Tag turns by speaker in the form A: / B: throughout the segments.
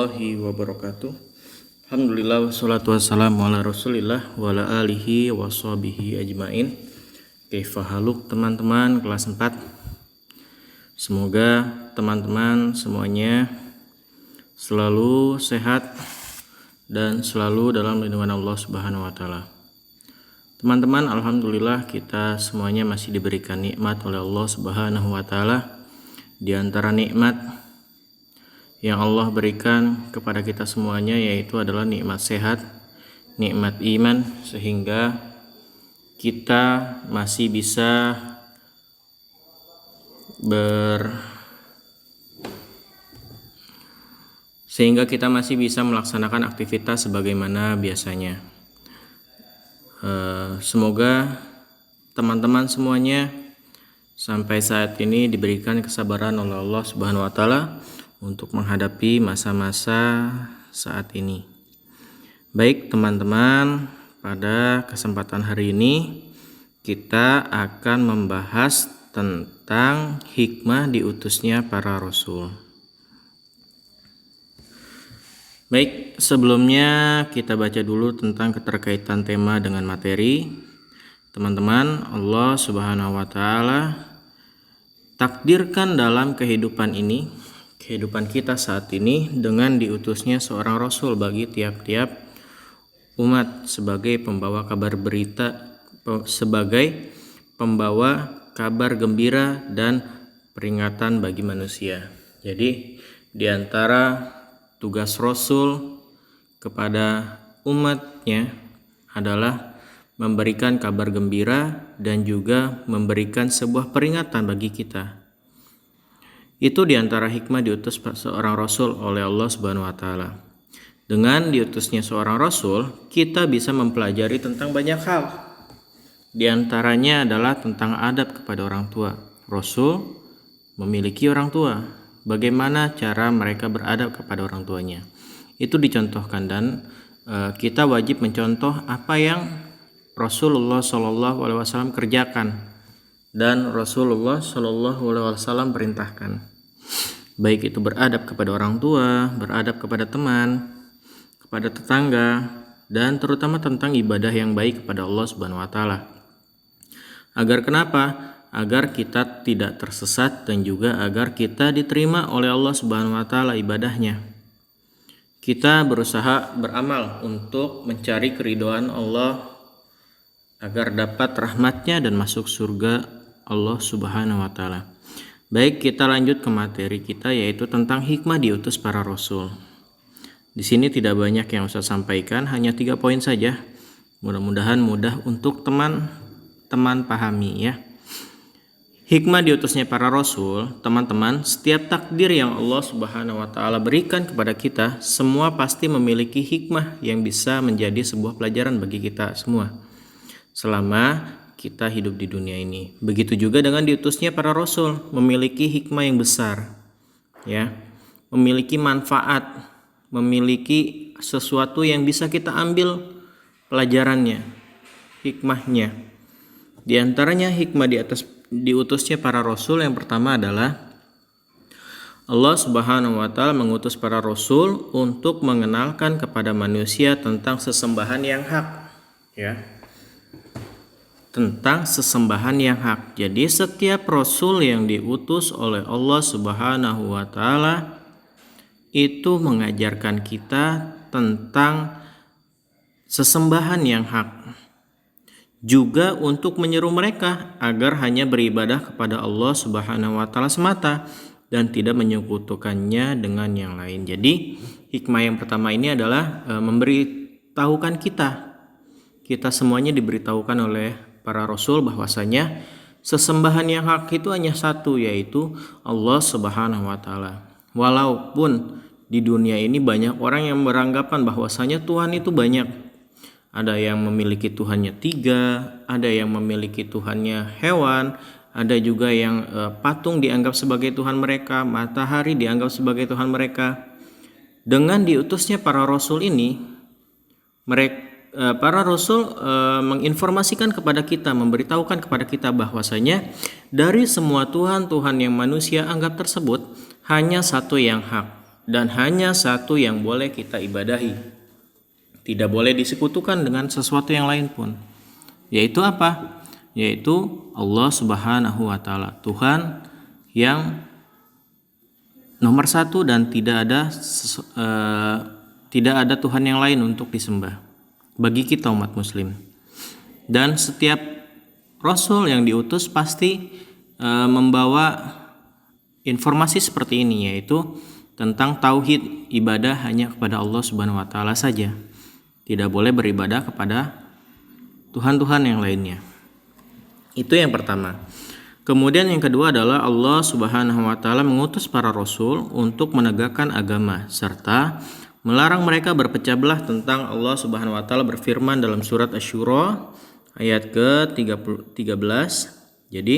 A: warahmatullahi wabarakatuh. Alhamdulillah wassalatu wassalamu ala rasulillah wa ala alihi wa sahbihi ajmain. Kaifa haluk teman-teman kelas 4. Semoga teman-teman semuanya selalu sehat dan selalu dalam lindungan Allah Subhanahu wa taala. Teman-teman, alhamdulillah kita semuanya masih diberikan nikmat oleh Allah Subhanahu wa taala. Di antara nikmat yang Allah berikan kepada kita semuanya yaitu adalah nikmat sehat, nikmat iman, sehingga kita masih bisa melaksanakan aktivitas sebagaimana biasanya. Semoga teman-teman semuanya sampai saat ini diberikan kesabaran oleh Allah Subhanahu wa taala untuk menghadapi masa-masa saat ini. Baik teman-teman, pada kesempatan hari ini kita akan membahas tentang hikmah diutusnya para rasul. Baik, sebelumnya kita baca dulu tentang keterkaitan tema dengan materi. Teman-teman, Allah Subhanahu wa taala takdirkan dalam kehidupan kita saat ini dengan diutusnya seorang rasul bagi tiap-tiap umat sebagai pembawa kabar gembira dan peringatan bagi manusia. Jadi di antara tugas rasul kepada umatnya adalah memberikan kabar gembira dan juga memberikan sebuah peringatan bagi kita. Itu diantara hikmah diutus seorang rasul oleh Allah Subhanahu wa taala. Dengan diutusnya seorang rasul, kita bisa mempelajari tentang banyak hal. Di antaranya adalah tentang adab kepada orang tua. Rasul memiliki orang tua. Bagaimana cara mereka beradab kepada orang tuanya? Itu dicontohkan dan kita wajib mencontoh apa yang Rasulullah SAW kerjakan dan Rasulullah SAW perintahkan, baik itu beradab kepada orang tua, beradab kepada teman, kepada tetangga, dan terutama tentang ibadah yang baik kepada Allah Subhanahu wa taala. Agar kenapa? Agar kita tidak tersesat dan juga agar kita diterima oleh Allah Subhanahu wa taala ibadahnya. Kita berusaha beramal untuk mencari keridhaan Allah agar dapat rahmatnya dan masuk surga Allah Subhanahu wa taala. Baik, kita lanjut ke materi kita yaitu tentang hikmah diutus para rasul. Di sini tidak banyak yang saya sampaikan, hanya 3 poin saja. Mudah-mudahan mudah untuk teman-teman pahami ya. Hikmah diutusnya para rasul, teman-teman, setiap takdir yang Allah Subhanahu wa taala berikan kepada kita, semua pasti memiliki hikmah yang bisa menjadi sebuah pelajaran bagi kita semua selama kita hidup di dunia ini. Begitu juga dengan diutusnya para rasul, memiliki hikmah yang besar ya, memiliki manfaat, memiliki sesuatu yang bisa kita ambil pelajarannya, hikmahnya. Di antaranya hikmah diutusnya para rasul yang pertama adalah Allah Subhanahu wa taala mengutus para rasul untuk mengenalkan kepada manusia tentang sesembahan yang hak ya. Tentang sesembahan yang hak. Jadi setiap rasul yang diutus oleh Allah Subhanahu wa taala itu mengajarkan kita tentang sesembahan yang hak. Juga untuk menyeru mereka agar hanya beribadah kepada Allah Subhanahu wa taala semata dan tidak menyekutukannya dengan yang lain. Jadi hikmah yang pertama ini adalah memberitahukan kita semuanya diberitahukan oleh para rasul bahwasanya sesembahan yang hak itu hanya satu, yaitu Allah Subhanahu wa taala. Walaupun di dunia ini banyak orang yang beranggapan bahwasanya Tuhan itu banyak. Ada yang memiliki Tuhannya 3, ada yang memiliki Tuhannya hewan, ada juga yang patung dianggap sebagai Tuhan mereka, matahari dianggap sebagai Tuhan mereka. Dengan diutusnya para rasul ini, para rasul menginformasikan kepada kita, memberitahukan kepada kita bahwasanya dari semua Tuhan yang manusia anggap tersebut hanya satu yang hak, dan hanya satu yang boleh kita ibadahi. Tidak boleh disekutukan dengan sesuatu yang lain pun. Yaitu apa? Yaitu Allah Subhanahu wa taala, Tuhan yang nomor satu dan tidak ada Tuhan yang lain untuk disembah bagi kita umat muslim. Dan setiap rasul yang diutus pasti membawa informasi seperti ini, yaitu tentang tauhid, ibadah hanya kepada Allah Subhanahu wa taala saja. Tidak boleh beribadah kepada Tuhan-Tuhan yang lainnya. Itu yang pertama. Kemudian yang kedua adalah Allah Subhanahu wa taala mengutus para rasul untuk menegakkan agama serta melarang mereka berpecah belah tentang Allah Subhanahu wa taala berfirman dalam surat Asy-Syura ayat ke-13. Jadi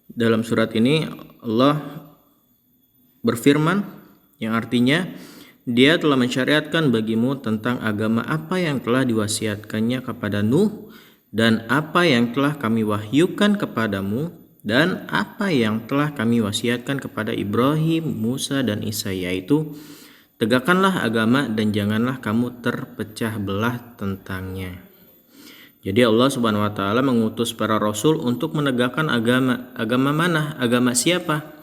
A: dalam surat ini Allah berfirman yang artinya Dia telah mensyariatkan bagimu tentang agama apa yang telah diwasiatkannya kepada Nuh dan apa yang telah kami wahyukan kepadamu dan apa yang telah kami wasiatkan kepada Ibrahim, Musa dan Isa, yaitu tegakkanlah agama dan janganlah kamu terpecah belah tentangnya. Jadi Allah Subhanahu wa taala mengutus para rasul untuk menegakkan agama. Agama mana? Agama siapa?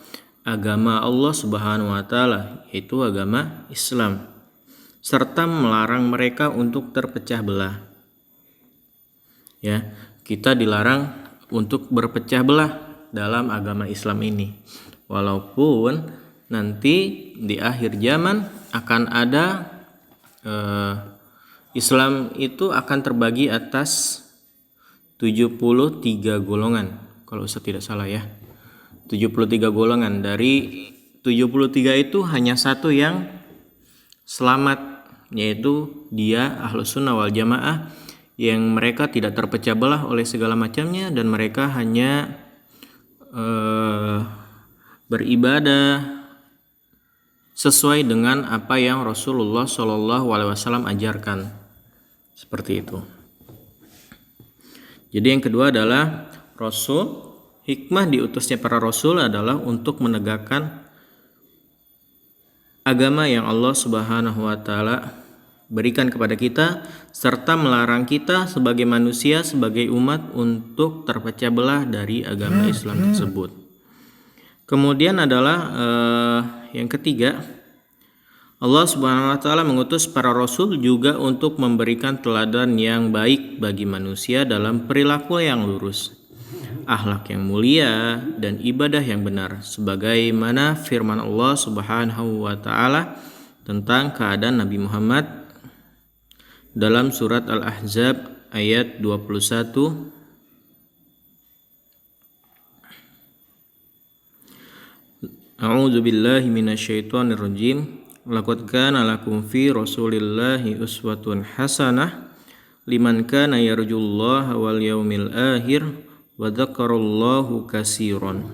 A: Agama Allah Subhanahu wa taala, yaitu agama Islam, serta melarang mereka untuk terpecah belah. Ya, kita dilarang untuk berpecah belah dalam agama Islam ini. Walaupun nanti di akhir zaman akan ada Islam itu akan terbagi atas 73 golongan, kalau saya tidak salah ya. 73 golongan. Dari 73 itu hanya satu yang selamat, yaitu dia Ahlus Sunnah wal Jamaah, yang mereka tidak terpecah belah oleh segala macamnya dan mereka hanya beribadah sesuai dengan apa yang Rasulullah SAW ajarkan. Seperti itu. Jadi yang kedua adalah Rasul. Hikmah diutusnya para Rasul adalah untuk menegakkan agama yang Allah Subhanahu wa taala berikan kepada kita, serta melarang kita sebagai manusia, sebagai umat untuk terpecah belah dari agama Islam tersebut. Kemudian adalah yang ketiga, Allah Subhanahu wa taala mengutus para rasul juga untuk memberikan teladan yang baik bagi manusia dalam perilaku yang lurus, akhlak yang mulia dan ibadah yang benar, sebagaimana firman Allah Subhanahu wa taala tentang keadaan Nabi Muhammad dalam surat Al-Ahzab ayat 21. A'udzu billahi minasyaitonir rajim. Laqad kana lakum fi Rasulillahi uswatun hasanah liman kana yarjullaha wal yaumil akhir wa dzakarallahu katsiran.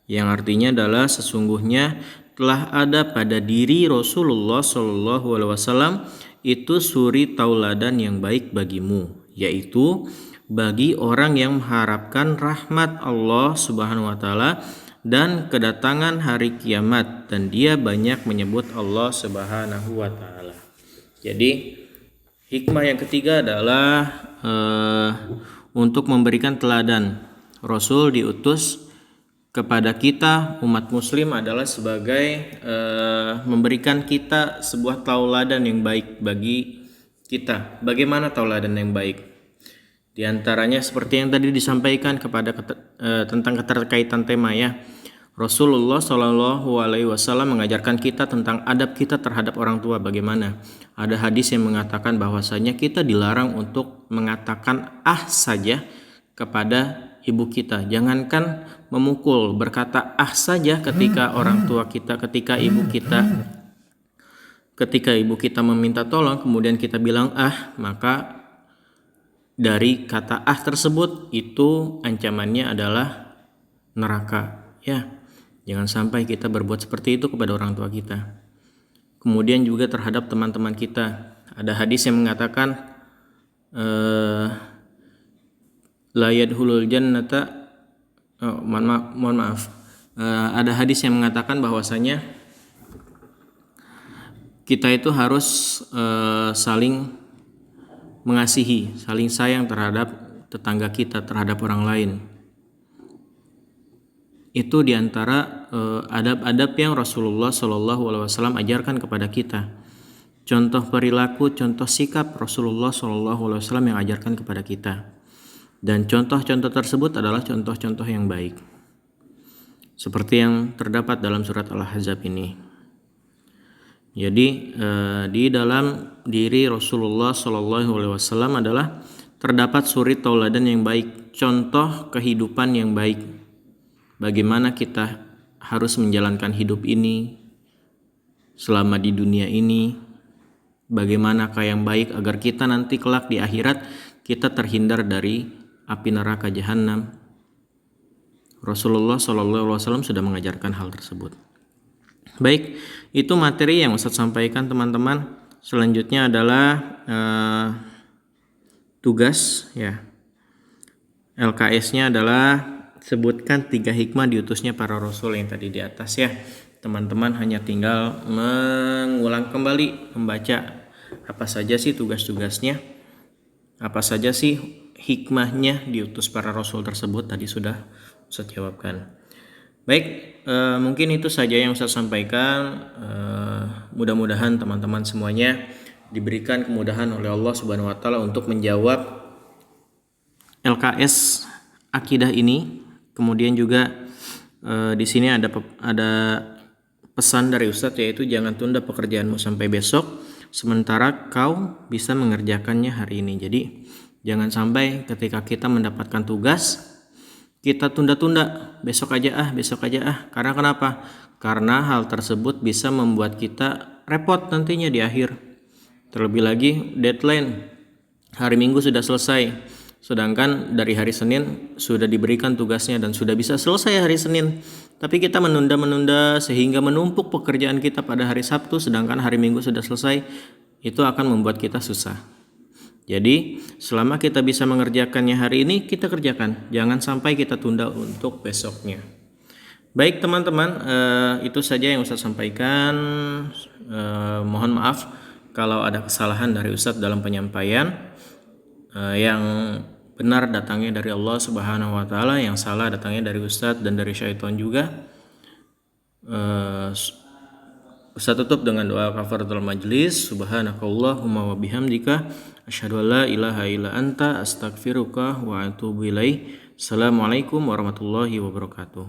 A: Yang artinya adalah sesungguhnya telah ada pada diri Rasulullah sallallahu alaihi wasallam itu suri tauladan yang baik bagimu, yaitu bagi orang yang mengharapkan rahmat Allah Subhanahu wa taala dan kedatangan hari kiamat, dan dia banyak menyebut Allah Subhanahu wa taala. Jadi hikmah yang ketiga adalah untuk memberikan teladan. Rasul diutus kepada kita umat muslim adalah sebagai memberikan kita sebuah tauladan yang baik bagi kita. Bagaimana tauladan yang baik? Di antaranya seperti yang tadi disampaikan tentang keterkaitan tema ya. Rasulullah Shallallahu Alaihi Wasallam mengajarkan kita tentang adab kita terhadap orang tua. Bagaimana? Ada hadis yang mengatakan bahwasanya kita dilarang untuk mengatakan saja kepada ibu kita. Jangankan memukul, berkata saja ketika orang tua kita, ketika ibu kita meminta tolong, kemudian kita bilang maka dari kata tersebut itu ancamannya adalah neraka. Ya, jangan sampai kita berbuat seperti itu kepada orang tua kita. Kemudian juga terhadap teman-teman kita. Ada hadis yang mengatakan la yadkhulul jannata. Mohon maaf. Ada hadis yang mengatakan bahwasanya kita itu harus saling mengasihi, saling sayang terhadap tetangga kita, terhadap orang lain. Itu diantara adab-adab yang Rasulullah SAW ajarkan kepada kita. Contoh perilaku, contoh sikap Rasulullah SAW yang ajarkan kepada kita. Dan contoh-contoh tersebut adalah contoh-contoh yang baik. Seperti yang terdapat dalam surat Al-Ahzab ini. Jadi di dalam diri Rasulullah SAW adalah terdapat suri tauladan yang baik, contoh kehidupan yang baik. Bagaimana kita harus menjalankan hidup ini selama di dunia ini, bagaimanakah yang baik agar kita nanti kelak di akhirat kita terhindar dari api neraka jahanam. Rasulullah SAW sudah mengajarkan hal tersebut. Baik, itu materi yang Ustadz sampaikan teman-teman. Selanjutnya adalah tugas ya. LKS-nya adalah sebutkan 3 hikmah diutusnya para rasul yang tadi di atas ya. Teman-teman hanya tinggal mengulang kembali, membaca apa saja sih tugas-tugasnya, apa saja sih hikmahnya diutus para rasul tersebut, tadi sudah Ustaz jawabkan. Baik, mungkin itu saja yang Ustaz sampaikan. Mudah-mudahan teman-teman semuanya diberikan kemudahan oleh Allah Subhanahu wa taala untuk menjawab LKS akidah ini. Kemudian juga di sini ada pesan dari Ustadz, yaitu jangan tunda pekerjaanmu sampai besok sementara kau bisa mengerjakannya hari ini. Jadi jangan sampai ketika kita mendapatkan tugas kita tunda-tunda, besok aja ah. Karena kenapa? Karena hal tersebut bisa membuat kita repot nantinya di akhir. Terlebih lagi deadline hari Minggu sudah selesai, sedangkan dari hari Senin sudah diberikan tugasnya dan sudah bisa selesai hari Senin. Tapi kita menunda sehingga menumpuk pekerjaan kita pada hari Sabtu, sedangkan hari Minggu sudah selesai. Itu akan membuat kita susah. Jadi selama kita bisa mengerjakannya hari ini, kita kerjakan. Jangan sampai kita tunda untuk besoknya. Baik teman-teman, itu saja yang Ustadz sampaikan. Mohon maaf kalau ada kesalahan dari Ustadz dalam penyampaian. Yang benar datangnya dari Allah Subhanahu wa taala, yang salah datangnya dari Ustadz dan dari syaitan juga. Ustadz tutup dengan doa kafaratul majlis. Subhanakallahumma wa bihamdika asyhadu an la ilaha illa anta astaghfiruka wa atubu ilaik. Assalamualaikum warahmatullahi wabarakatuh.